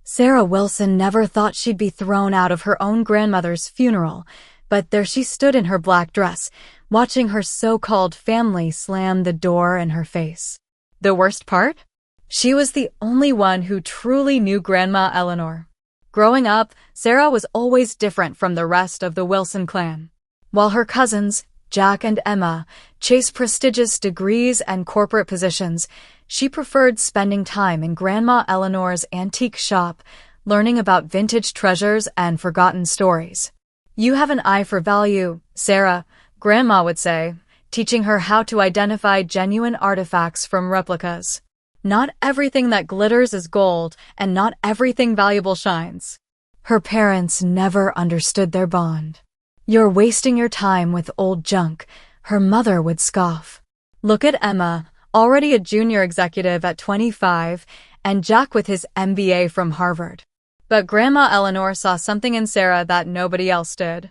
Sarah Wilson never thought she'd be thrown out of her own grandmother's funeral, but there she stood in her black dress, watching her so-called family slam the door in her face. The worst part? She was the only one who truly knew Grandma Eleanor. Growing up, Sarah was always different from the rest of the Wilson clan. While her cousins, Jack and Emma, chased prestigious degrees and corporate positions, she preferred spending time in Grandma Eleanor's antique shop, learning about vintage treasures and forgotten stories. "You have an eye for value, Sarah," Grandma would say, teaching her how to identify genuine artifacts from replicas. Not everything that glitters is gold, and not everything valuable shines. Her parents never understood their bond. "You're wasting your time with old junk," her mother would scoff. Look at Emma, already a junior executive at 25, and Jack with his MBA from Harvard. But Grandma Eleanor saw something in Sarah that nobody else did.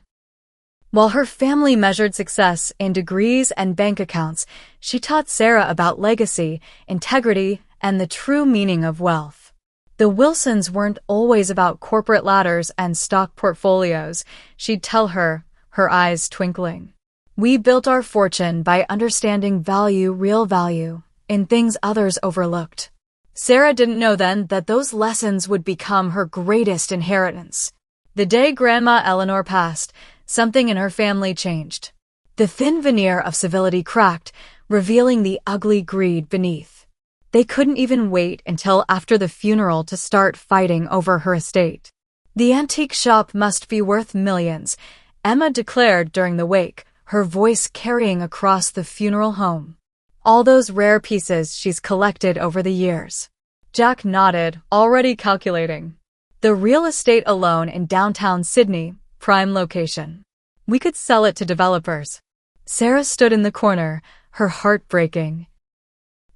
While her family measured success in degrees and bank accounts, she taught Sarah about legacy, integrity, and the true meaning of wealth. The Wilsons weren't always about corporate ladders and stock portfolios, she'd tell her, her eyes twinkling. "We built our fortune by understanding real value, in things others overlooked." Sarah didn't know then that those lessons would become her greatest inheritance. The day Grandma Eleanor passed, something in her family changed. The thin veneer of civility cracked, revealing the ugly greed beneath. They couldn't even wait until after the funeral to start fighting over her estate. "The antique shop must be worth millions," Emma declared during the wake, her voice carrying across the funeral home. "All those rare pieces she's collected over the years." Jack nodded, already calculating. "The real estate alone in downtown Sydney, prime location. We could sell it to developers." Sarah stood in the corner, her heart breaking.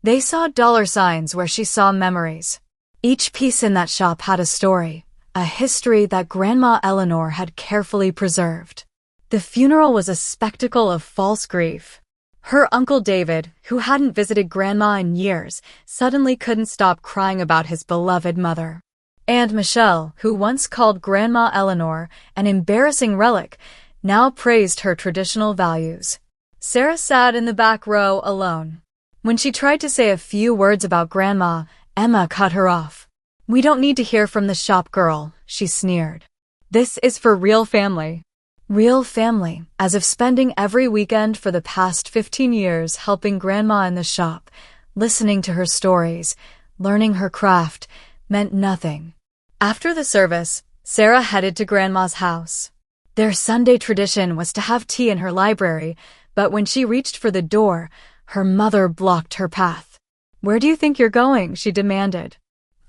They saw dollar signs where she saw memories. Each piece in that shop had a story, a history that Grandma Eleanor had carefully preserved. The funeral was a spectacle of false grief. Her Uncle David, who hadn't visited Grandma in years, suddenly couldn't stop crying about his beloved mother. And Michelle, who once called Grandma Eleanor an embarrassing relic, now praised her traditional values. Sarah sat in the back row alone. When she tried to say a few words about Grandma, Emma cut her off. "We don't need to hear from the shop girl," she sneered. "This is for real family." Real family, as if spending every weekend for the past 15 years helping Grandma in the shop, listening to her stories, learning her craft, meant nothing. After the service, Sarah headed to Grandma's house. Their Sunday tradition was to have tea in her library, but when she reached for the door, her mother blocked her path. "Where do you think you're going?" she demanded.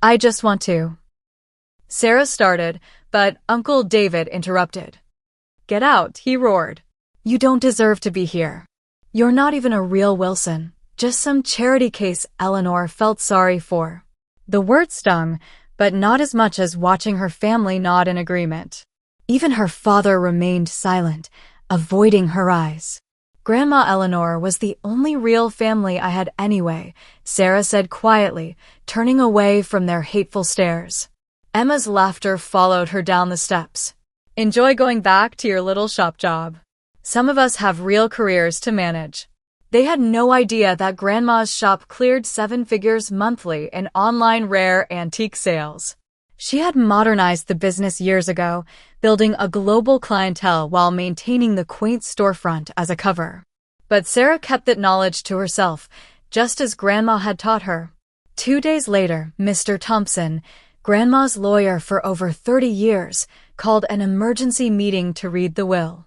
"I just want to." Sarah started, but Uncle David interrupted. "Get out," he roared. "You don't deserve to be here. You're not even a real Wilson, just some charity case Eleanor felt sorry for." The word stung, but not as much as watching her family nod in agreement. Even her father remained silent, avoiding her eyes. "Grandma Eleanor was the only real family I had anyway," Sarah said quietly, turning away from their hateful stares. Emma's laughter followed her down the steps. "Enjoy going back to your little shop job. Some of us have real careers to manage." They had no idea that Grandma's shop cleared 7 figures monthly in online rare antique sales. She had modernized the business years ago, building a global clientele while maintaining the quaint storefront as a cover. But Sarah kept that knowledge to herself, just as Grandma had taught her. 2 days later, Mr. Thompson, Grandma's lawyer for over 30 years, called an emergency meeting to read the will.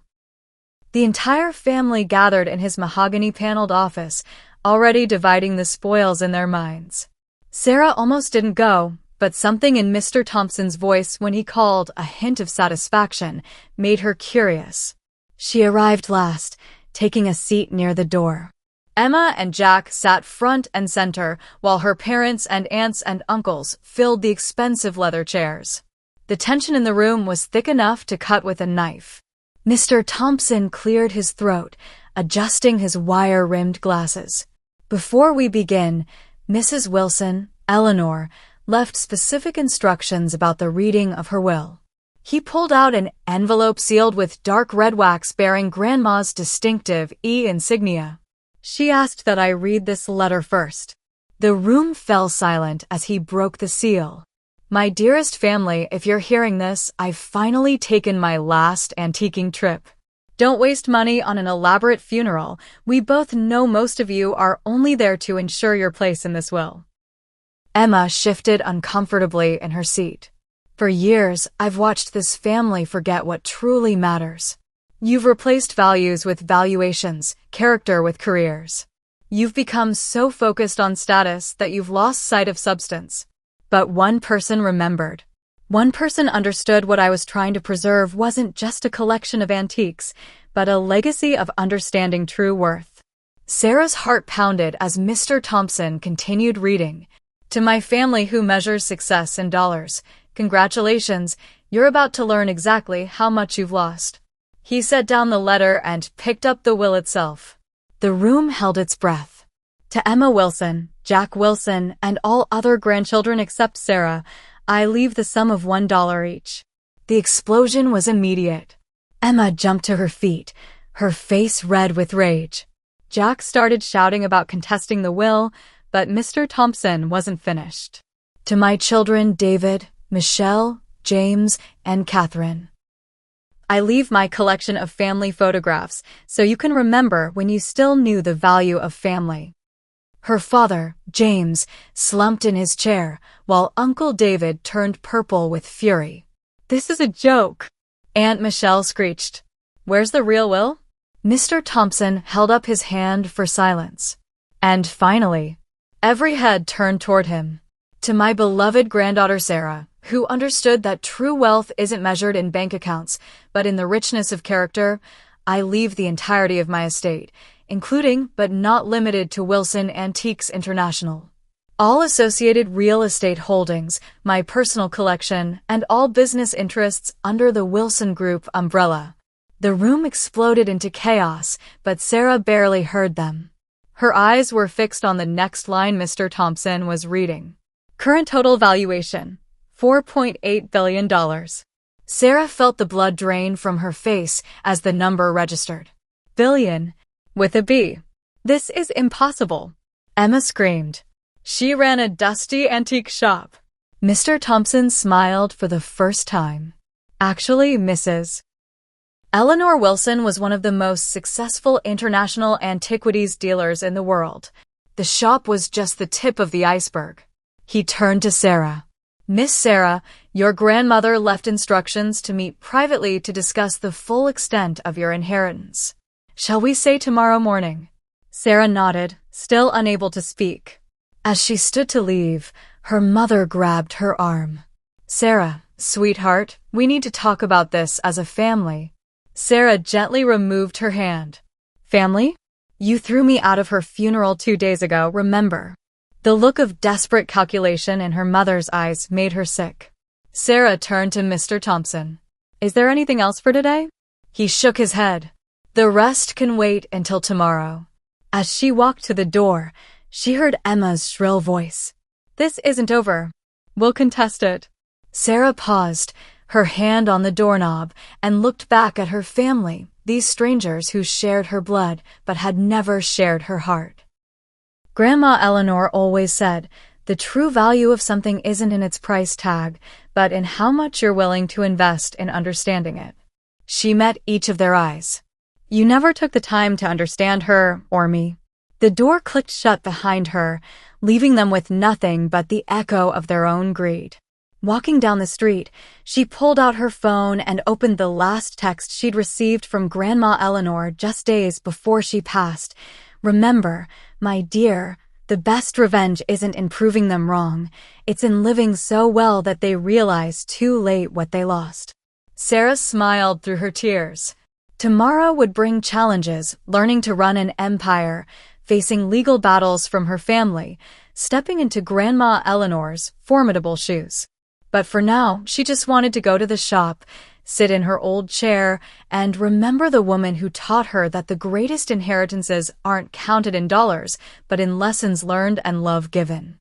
The entire family gathered in his mahogany-paneled office, already dividing the spoils in their minds. Sarah almost didn't go, but something in Mr. Thompson's voice when he called a hint of satisfaction made her curious. She arrived last, taking a seat near the door. Emma and Jack sat front and center, while her parents and aunts and uncles filled the expensive leather chairs. The tension in the room was thick enough to cut with a knife. Mr. Thompson cleared his throat, adjusting his wire-rimmed glasses. "Before we begin, Mrs. Wilson, Eleanor, left specific instructions about the reading of her will. He pulled out an envelope sealed with dark red wax bearing Grandma's distinctive E insignia. She asked that I read this letter first. The room fell silent as he broke the seal. My dearest family, if you're hearing this, I've finally taken my last antiquing trip. Don't waste money on an elaborate funeral. We both know most of you are only there to ensure your place in this will. Emma shifted uncomfortably in her seat. For years, I've watched this family forget what truly matters. You've replaced values with valuations, character with careers. You've become so focused on status that you've lost sight of substance. But one person remembered. One person understood what I was trying to preserve wasn't just a collection of antiques, but a legacy of understanding true worth. Sarah's heart pounded as Mr. Thompson continued reading. To my family who measures success in dollars, congratulations, you're about to learn exactly how much you've lost. He set down the letter and picked up the will itself. The room held its breath. To Emma Wilson, Jack Wilson, and all other grandchildren except Sarah, I leave the sum of $1 each. The explosion was immediate. Emma jumped to her feet, her face red with rage. Jack started shouting about contesting the will, but Mr. Thompson wasn't finished. To my children, David, Michelle, James, and Catherine. I leave my collection of family photographs so you can remember when you still knew the value of family. Her father, James, slumped in his chair, while Uncle David turned purple with fury. This is a joke, Aunt Michelle screeched. Where's the real will? Mr. Thompson held up his hand for silence. And finally, every head turned toward him. To my beloved granddaughter Sarah, who understood that true wealth isn't measured in bank accounts, but in the richness of character, I leave the entirety of my estate, including but not limited to Wilson Antiques International. All associated real estate holdings, my personal collection, and all business interests under the Wilson Group umbrella. The room exploded into chaos, but Sarah barely heard them. Her eyes were fixed on the next line Mr. Thompson was reading. Current total valuation, $4.8 billion. Sarah felt the blood drain from her face as the number registered. Billion, with a B. This is impossible, Emma screamed. She ran a dusty antique shop. Mr. Thompson smiled for the first time. Actually, Mrs. Eleanor Wilson was one of the most successful international antiquities dealers in the world. The shop was just the tip of the iceberg. He turned to Sarah. Miss Sarah, your grandmother left instructions to meet privately to discuss the full extent of your inheritance. Shall we say tomorrow morning? Sarah nodded, still unable to speak. As she stood to leave, her mother grabbed her arm. Sarah, sweetheart, we need to talk about this as a family. Sarah gently removed her hand. Family? You threw me out of her funeral 2 days ago, remember? The look of desperate calculation in her mother's eyes made her sick. Sarah turned to Mr. Thompson. Is there anything else for today? He shook his head. The rest can wait until tomorrow. As she walked to the door, she heard Emma's shrill voice. This isn't over. We'll contest it. Sarah paused, her hand on the doorknob, and looked back at her family, these strangers who shared her blood but had never shared her heart. Grandma Eleanor always said, the true value of something isn't in its price tag, but in how much you're willing to invest in understanding it. She met each of their eyes. You never took the time to understand her or me. The door clicked shut behind her, leaving them with nothing but the echo of their own greed. Walking down the street, she pulled out her phone and opened the last text she'd received from Grandma Eleanor just days before she passed. Remember, my dear, the best revenge isn't in proving them wrong. It's in living so well that they realize too late what they lost. Sarah smiled through her tears. Tomorrow would bring challenges, learning to run an empire, facing legal battles from her family, stepping into Grandma Eleanor's formidable shoes. But for now, she just wanted to go to the shop, sit in her old chair, and remember the woman who taught her that the greatest inheritances aren't counted in dollars, but in lessons learned and love given.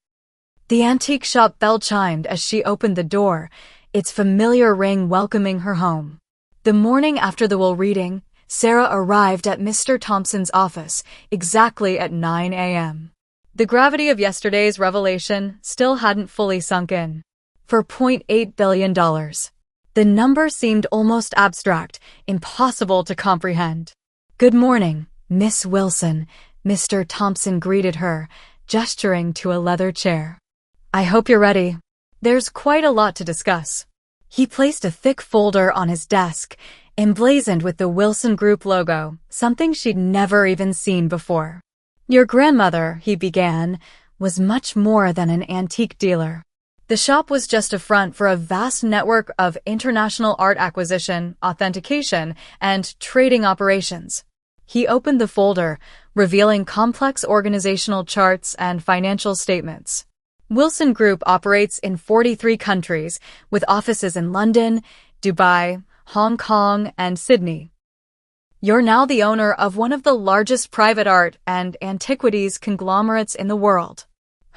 The antique shop bell chimed as she opened the door, its familiar ring welcoming her home. The morning after the will reading, Sarah arrived at Mr. Thompson's office exactly at 9 a.m. The gravity of yesterday's revelation still hadn't fully sunk in. For $0.8 billion. The number seemed almost abstract, impossible to comprehend. "Good morning, Miss Wilson," Mr. Thompson greeted her, gesturing to a leather chair. "I hope you're ready. There's quite a lot to discuss." He placed a thick folder on his desk, emblazoned with the Wilson Group logo, something she'd never even seen before. "Your grandmother," he began, "was much more than an antique dealer. The shop was just a front for a vast network of international art acquisition, authentication, and trading operations." He opened the folder, revealing complex organizational charts and financial statements. Wilson Group operates in 43 countries, with offices in London, Dubai, Hong Kong, and Sydney. "You're now the owner of one of the largest private art and antiquities conglomerates in the world."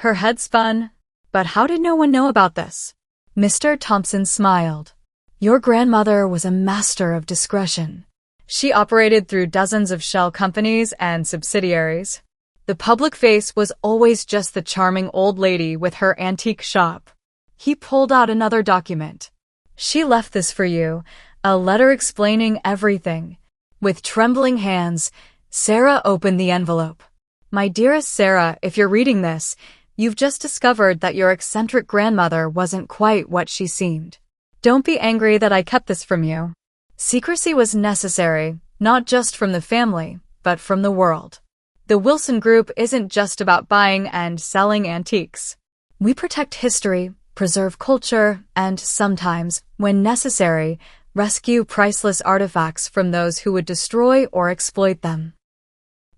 Her head spun. "But how did no one know about this?" Mr. Thompson smiled. "Your grandmother was a master of discretion. She operated through dozens of shell companies and subsidiaries. The public face was always just the charming old lady with her antique shop." He pulled out another document. "She left this for you, a letter explaining everything." With trembling hands, Sarah opened the envelope. "My dearest Sarah, if you're reading this, you've just discovered that your eccentric grandmother wasn't quite what she seemed. Don't be angry that I kept this from you. Secrecy was necessary, not just from the family, but from the world. The Wilson Group isn't just about buying and selling antiques. We protect history, preserve culture, and sometimes, when necessary, rescue priceless artifacts from those who would destroy or exploit them.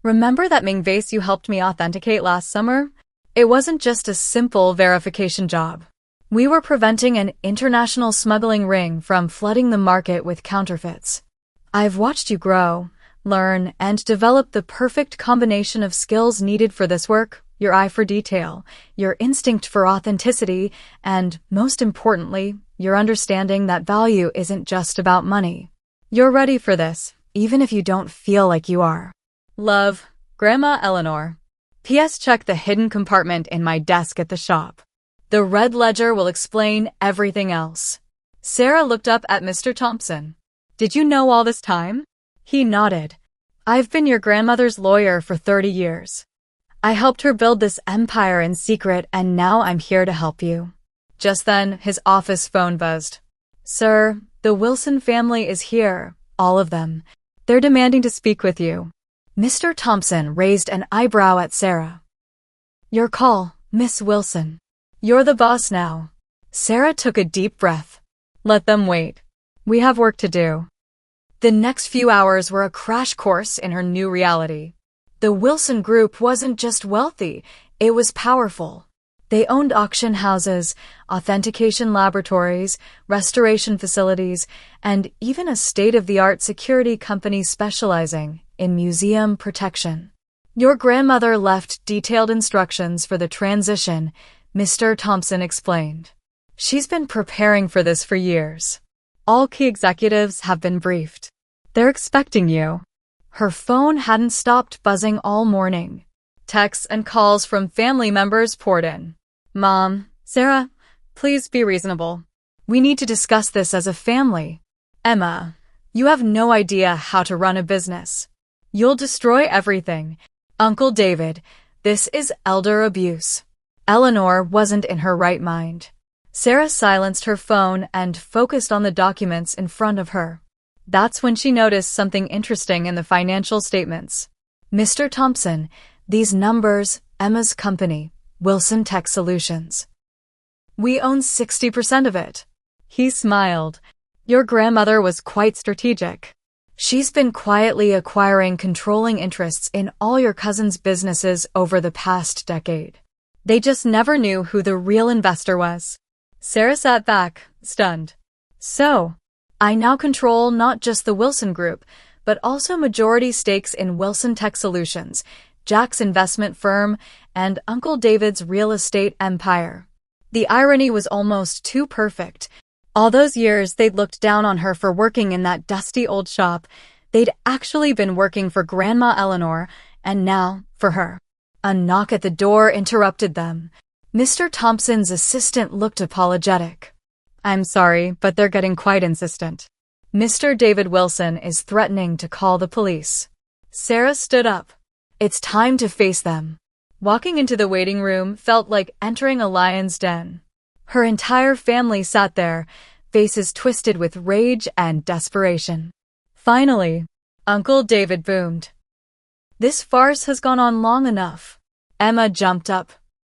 Remember that Ming vase you helped me authenticate last summer? It wasn't just a simple verification job. We were preventing an international smuggling ring from flooding the market with counterfeits. I've watched you grow, learn, and develop the perfect combination of skills needed for this work: your eye for detail, your instinct for authenticity, and, most importantly, your understanding that value isn't just about money. You're ready for this, even if you don't feel like you are. Love, Grandma Eleanor. P.S. Check the hidden compartment in my desk at the shop. The red ledger will explain everything else." Sarah looked up at Mr. Thompson. "Did you know all this time?" He nodded. "I've been your grandmother's lawyer for 30 years. I helped her build this empire in secret, and now I'm here to help you." Just then, his office phone buzzed. "Sir, the Wilson family is here, all of them. They're demanding to speak with you." Mr. Thompson raised an eyebrow at Sarah. "Your call, Miss Wilson. You're the boss now." Sarah took a deep breath. "Let them wait. We have work to do." The next few hours were a crash course in her new reality. The Wilson Group wasn't just wealthy, it was powerful. They owned auction houses, authentication laboratories, restoration facilities, and even a state-of-the-art security company specializing in museum protection. "Your grandmother left detailed instructions for the transition," Mr. Thompson explained. "She's been preparing for this for years. All key executives have been briefed. They're expecting you." Her phone hadn't stopped buzzing all morning. Texts and calls from family members poured in. "Mom, Sarah, please be reasonable. We need to discuss this as a family. Emma, you have no idea how to run a business. You'll destroy everything. Uncle David, this is elder abuse." Eleanor wasn't in her right mind. Sarah silenced her phone and focused on the documents in front of her. That's when she noticed something interesting in the financial statements. "Mr. Thompson, these numbers, Emma's company, Wilson Tech Solutions. We own 60% of it." He smiled. "Your grandmother was quite strategic. She's been quietly acquiring controlling interests in all your cousin's businesses over the past decade. They just never knew who the real investor was." Sarah sat back, stunned. "So, I now control not just the Wilson Group, but also majority stakes in Wilson Tech Solutions. Jack's investment firm, and Uncle David's real estate empire. The irony was almost too perfect. All those years they'd looked down on her for working in that dusty old shop, they'd actually been working for Grandma Eleanor, and now, for her. A knock at the door interrupted them. Mr. Thompson's assistant looked apologetic. "I'm sorry, but they're getting quite insistent. Mr. David Wilson is threatening to call the police." Sarah stood up. It's time to face them. Walking into the waiting room felt like entering a lion's den. Her entire family sat there, faces twisted with rage and desperation. Finally, Uncle David boomed. "This farce has gone on long enough." Emma jumped up.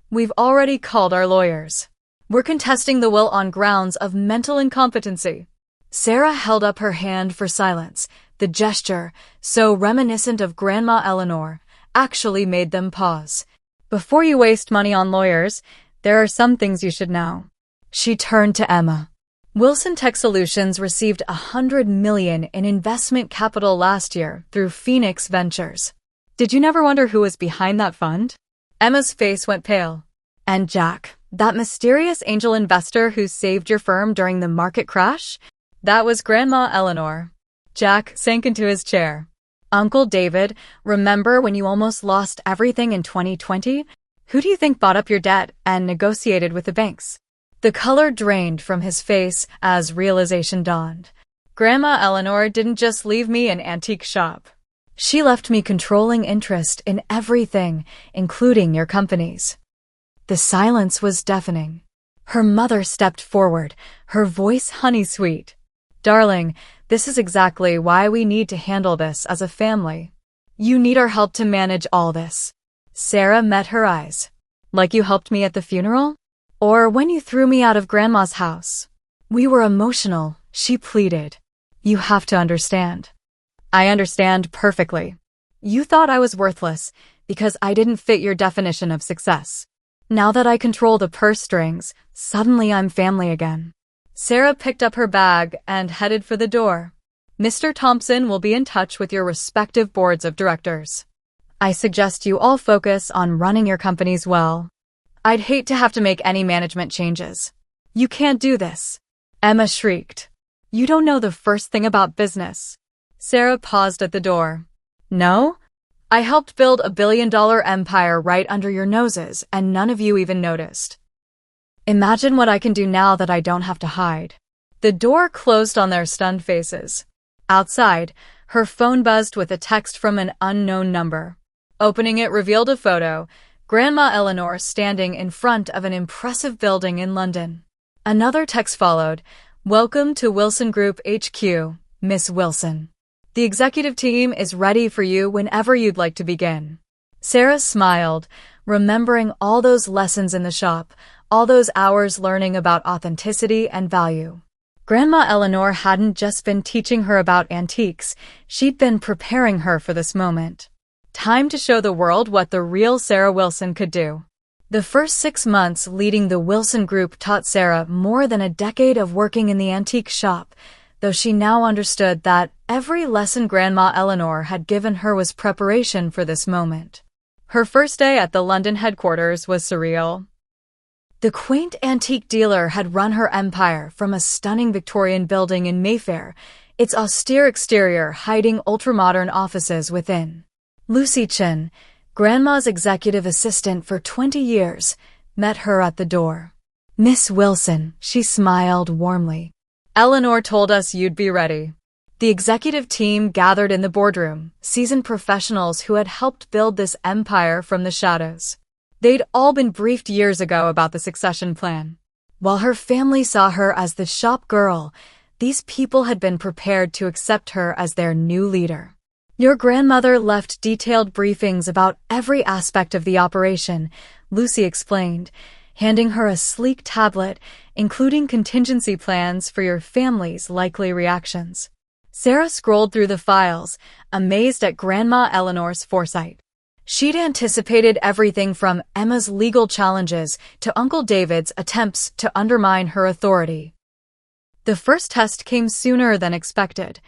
"We've already called our lawyers. We're contesting the will on grounds of mental incompetency." Sarah held up her hand for silence. The gesture, so reminiscent of Grandma Eleanor, actually made them pause. "Before you waste money on lawyers, there are some things you should know." She turned to Emma. "Wilson Tech Solutions received $100 million in investment capital last year through Phoenix Ventures. Did you never wonder who was behind that fund?" Emma's face went pale. "And Jack, that mysterious angel investor who saved your firm during the market crash? That was Grandma Eleanor." Jack sank into his chair. "Uncle David, remember when you almost lost everything in 2020? Who do you think bought up your debt and negotiated with the banks?" The color drained from his face as realization dawned. "Grandma Eleanor didn't just leave me an antique shop. She left me controlling interest in everything, including your companies." The silence was deafening. Her mother stepped forward, her voice honey-sweet. "Darling, this is exactly why we need to handle this as a family. You need our help to manage all this." Sarah met her eyes. "Like you helped me at the funeral? Or when you threw me out of Grandma's house?" "We were emotional," she pleaded. "You have to understand." "I understand perfectly. You thought I was worthless because I didn't fit your definition of success. Now that I control the purse strings, suddenly I'm family again." Sarah picked up her bag and headed for the door. "Mr. Thompson will be in touch with your respective boards of directors. I suggest you all focus on running your companies well. I'd hate to have to make any management changes." "You can't do this," Emma shrieked. "You don't know the first thing about business." Sarah paused at the door. "No? I helped build a billion-dollar empire right under your noses, and none of you even noticed. Imagine what I can do now that I don't have to hide." The door closed on their stunned faces. Outside, her phone buzzed with a text from an unknown number. Opening it revealed a photo, Grandma Eleanor standing in front of an impressive building in London. Another text followed, "Welcome to Wilson Group HQ, Miss Wilson. The executive team is ready for you whenever you'd like to begin." Sarah smiled, remembering all those lessons in the shop, all those hours learning about authenticity and value. Grandma Eleanor hadn't just been teaching her about antiques, she'd been preparing her for this moment. Time to show the world what the real Sarah Wilson could do. The first 6 months leading the Wilson Group taught Sarah more than a decade of working in the antique shop, though she now understood that every lesson Grandma Eleanor had given her was preparation for this moment. Her first day at the London headquarters was surreal. The quaint antique dealer had run her empire from a stunning Victorian building in Mayfair, its austere exterior hiding ultramodern offices within. Lucy Chin, Grandma's executive assistant for 20 years, met her at the door. "Miss Wilson," she smiled warmly. "Eleanor told us you'd be ready." The executive team gathered in the boardroom, seasoned professionals who had helped build this empire from the shadows. They'd all been briefed years ago about the succession plan. While her family saw her as the shop girl, these people had been prepared to accept her as their new leader. "Your grandmother left detailed briefings about every aspect of the operation," Lucy explained, handing her a sleek tablet, including contingency plans for your family's likely reactions. Sarah scrolled through the files, amazed at Grandma Eleanor's foresight. She'd anticipated everything from Emma's legal challenges to Uncle David's attempts to undermine her authority. The first test came sooner than expected.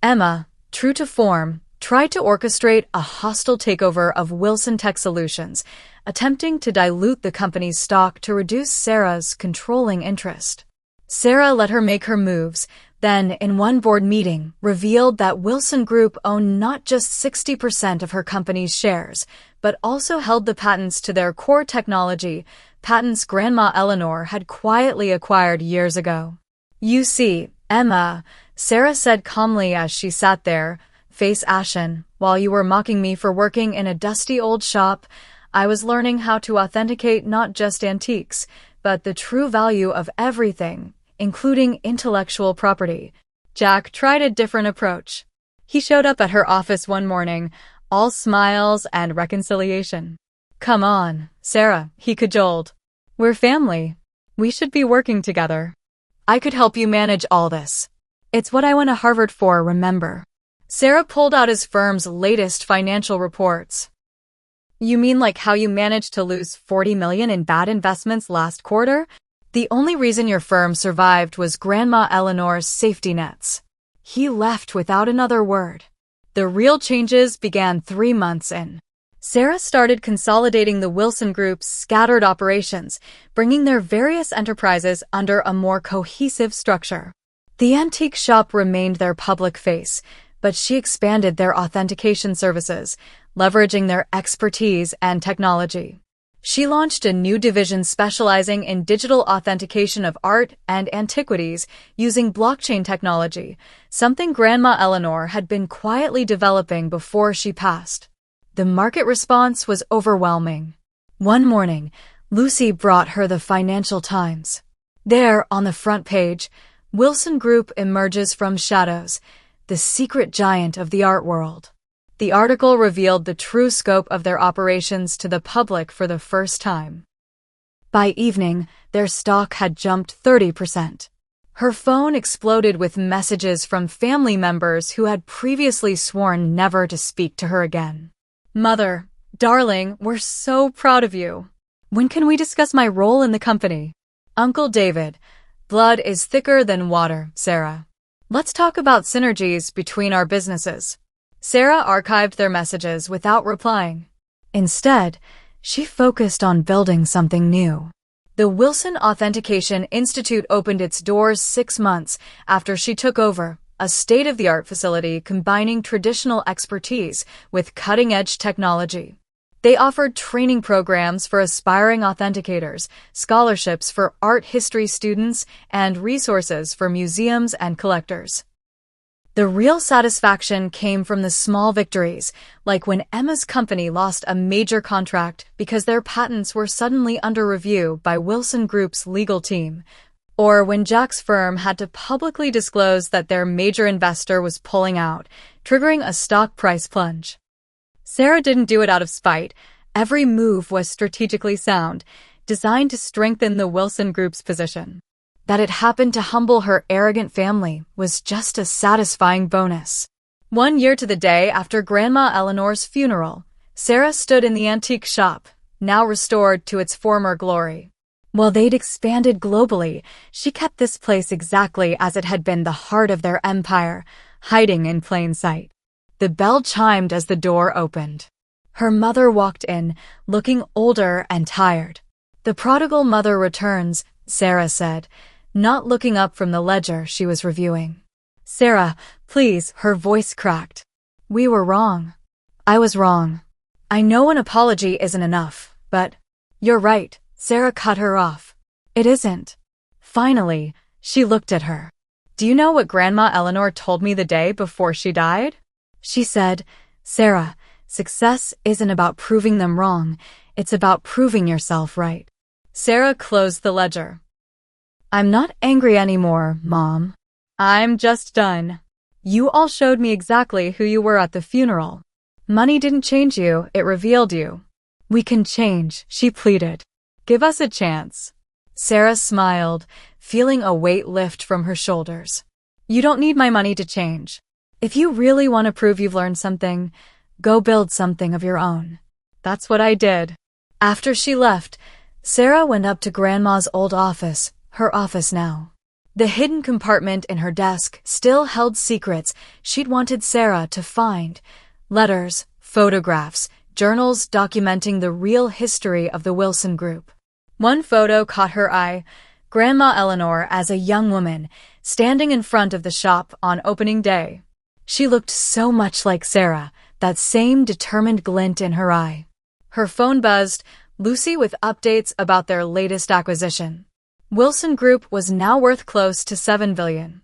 Emma, true to form, tried to orchestrate a hostile takeover of Wilson Tech Solutions, attempting to dilute the company's stock to reduce Sarah's controlling interest. Sarah let her make her moves, then, in one board meeting, revealed that Wilson Group owned not just 60% of her company's shares, but also held the patents to their core technology, patents Grandma Eleanor had quietly acquired years ago. "You see, Emma," Sarah said calmly as she sat there, face ashen, "while you were mocking me for working in a dusty old shop, I was learning how to authenticate not just antiques, but the true value of everything, including intellectual property." Jack tried a different approach. He showed up at her office one morning, all smiles and reconciliation. "Come on, Sarah," he cajoled. "We're family. We should be working together. I could help you manage all this. It's what I went to Harvard for, remember?" Sarah pulled out his firm's latest financial reports. "You mean like how you managed to lose $40 million in bad investments last quarter? The only reason your firm survived was Grandma Eleanor's safety nets." He left without another word. The real changes began 3 months in. Sarah started consolidating the Wilson Group's scattered operations, bringing their various enterprises under a more cohesive structure. The antique shop remained their public face, but she expanded their authentication services, leveraging their expertise and technology. She launched a new division specializing in digital authentication of art and antiquities using blockchain technology, something Grandma Eleanor had been quietly developing before she passed. The market response was overwhelming. One morning, Lucy brought her the Financial Times. There, on the front page, Wilson Group emerges from shadows, the secret giant of the art world. The article revealed the true scope of their operations to the public for the first time. By evening, their stock had jumped 30%. Her phone exploded with messages from family members who had previously sworn never to speak to her again. "Mother, darling, we're so proud of you. When can we discuss my role in the company?" "Uncle David, blood is thicker than water, Sarah. Let's talk about synergies between our businesses." Sarah archived their messages without replying. Instead, she focused on building something new. The Wilson Authentication Institute opened its doors 6 months after she took over, a state-of-the-art facility combining traditional expertise with cutting-edge technology. They offered training programs for aspiring authenticators, scholarships for art history students, and resources for museums and collectors. The real satisfaction came from the small victories, like when Emma's company lost a major contract because their patents were suddenly under review by Wilson Group's legal team, or when Jack's firm had to publicly disclose that their major investor was pulling out, triggering a stock price plunge. Sarah didn't do it out of spite. Every move was strategically sound, designed to strengthen the Wilson Group's position. That it happened to humble her arrogant family was just a satisfying bonus. 1 year to the day after Grandma Eleanor's funeral, Sarah stood in the antique shop, now restored to its former glory. While they'd expanded globally, she kept this place exactly as it had been, the heart of their empire, hiding in plain sight. The bell chimed as the door opened. Her mother walked in, looking older and tired. "The prodigal mother returns," Sarah said, not looking up from the ledger she was reviewing. "Sarah, please," her voice cracked. "We were wrong. I was wrong. I know an apology isn't enough, but—" "You're right," Sarah cut her off. "It isn't." Finally, she looked at her. "Do you know what Grandma Eleanor told me the day before she died?" She said, "Sarah, success isn't about proving them wrong, it's about proving yourself right." Sarah closed the ledger. "I'm not angry anymore, Mom. I'm just done. You all showed me exactly who you were at the funeral. Money didn't change you, it revealed you. We can change," she pleaded. "Give us a chance." Sarah smiled, feeling a weight lift from her shoulders. "You don't need my money to change. If you really want to prove you've learned something, go build something of your own." That's what I did. After she left, Sarah went up to Grandma's old office, her office now. The hidden compartment in her desk still held secrets she'd wanted Sarah to find, Letters, photographs, journals documenting the real history of the Wilson Group. One photo caught her eye: Grandma Eleanor as a young woman, standing in front of the shop on opening day. She looked so much like Sarah, that same determined glint in her eye. Her phone buzzed, Lucy with updates about their latest acquisition. Wilson Group was now worth close to $7 billion.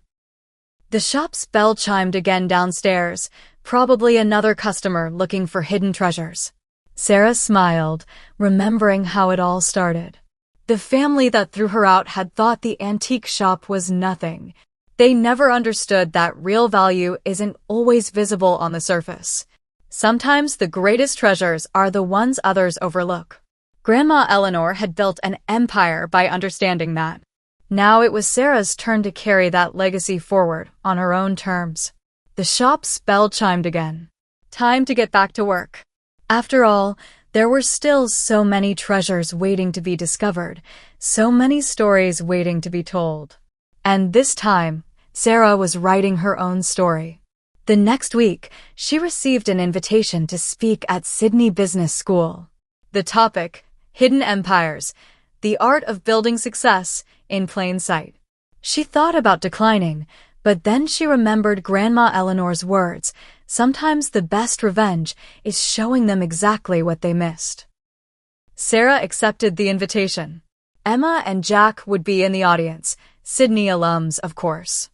The shop's bell chimed again downstairs, probably another customer looking for hidden treasures. Sarah smiled, remembering how it all started. The family that threw her out had thought the antique shop was nothing. They never understood that real value isn't always visible on the surface. Sometimes the greatest treasures are the ones others overlook. Grandma Eleanor had built an empire by understanding that. Now it was Sarah's turn to carry that legacy forward on her own terms. The shop's bell chimed again. Time to get back to work. After all, there were still so many treasures waiting to be discovered, so many stories waiting to be told. And this time, Sarah was writing her own story. The next week, she received an invitation to speak at Sydney Business School. The topic: Hidden Empires, the art of building success in plain sight. She thought about declining, but then she remembered Grandma Eleanor's words: sometimes the best revenge is showing them exactly what they missed. Sarah accepted the invitation. Emma and Jack would be in the audience, Sydney alums, of course.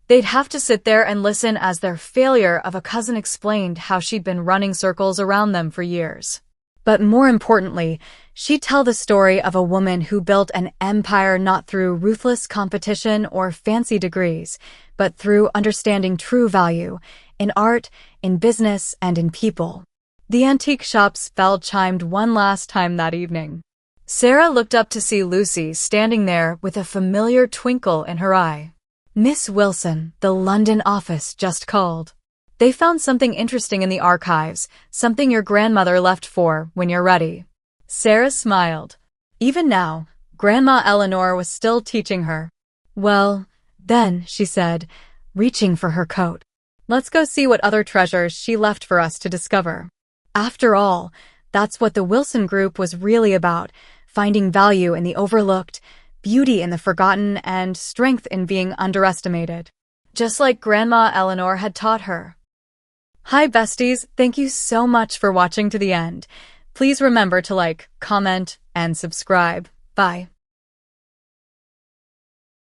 They'd have to sit there and listen as their failure of a cousin explained how she'd been running circles around them for years. But more importantly, she'd tell the story of a woman who built an empire not through ruthless competition or fancy degrees, but through understanding true value in art, in business, and in people. The antique shop's bell chimed one last time that evening. Sarah looked up to see Lucy standing there with a familiar twinkle in her eye. Miss Wilson, the London office just called. They found something interesting in the archives, something your grandmother left for when you're ready. Sarah smiled. Even now, Grandma Eleanor was still teaching her. Well, then, she said, reaching for her coat. Let's go see what other treasures she left for us to discover. After all, that's what the Wilson Group was really about: finding value in the overlooked, beauty in the forgotten, and strength in being underestimated. Just like Grandma Eleanor had taught her. Hi besties, thank you so much for watching to the end. Please remember to like, comment, and subscribe. Bye.